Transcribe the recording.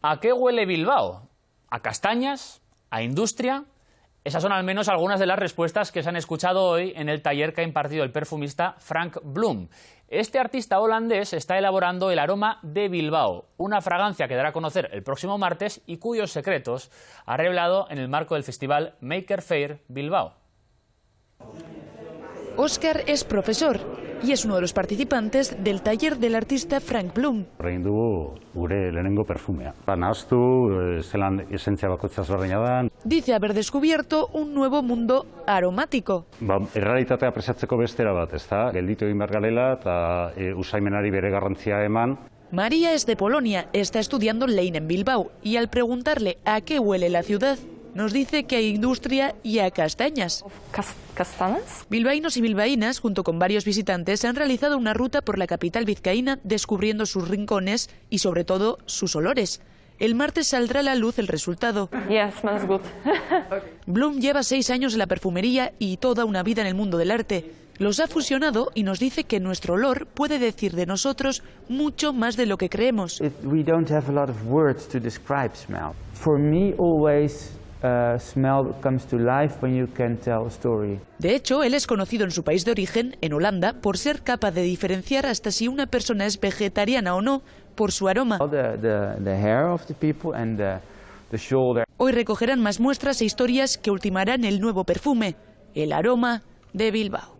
¿A qué huele Bilbao? ¿A castañas? ¿A industria? Esas son al menos algunas de las respuestas que se han escuchado hoy en el taller que ha impartido el perfumista Frank Bloem. Este artista holandés está elaborando el aroma de Bilbao, una fragancia que dará a conocer el próximo martes y cuyos secretos ha revelado en el marco del festival Maker Faire Bilbao. Óscar es profesor y es uno de los participantes del taller del artista Frank Bloem. Egin dugu gure lehenengo perfumea. Nahaztu, zelan esentzia bakoitza ezberdina da. Dice haber descubierto un nuevo mundo aromático. Errealitatea presatzeko bestera bat, ezta? Gelditu egin behar garela eta usaimenari bere garrantzia eman. María es de Polonia, está estudiando Lein en Bilbao y al preguntarle a qué huele la ciudad, nos dice que hay industria y a castañas. ¿Castañas? Bilbaínos y bilbaínas, junto con varios visitantes, han realizado una ruta por la capital vizcaína descubriendo sus rincones y sobre todo sus olores. El martes saldrá a la luz el resultado. Yes, smells good. Bloem lleva 6 años en la perfumería y toda una vida en el mundo del arte. Los ha fusionado y nos dice que nuestro olor puede decir de nosotros mucho más de lo que creemos. We don't have a lot of words to describe smell. For me, always smell comes to life when you can tell a story. De hecho, él es conocido en su país de origen, en Holanda, por ser capaz de diferenciar hasta si una persona es vegetariana o no por su aroma. The hair of the people and the shoulder. Hoy recogerán más muestras e historias que ultimarán el nuevo perfume, el aroma de Bilbao.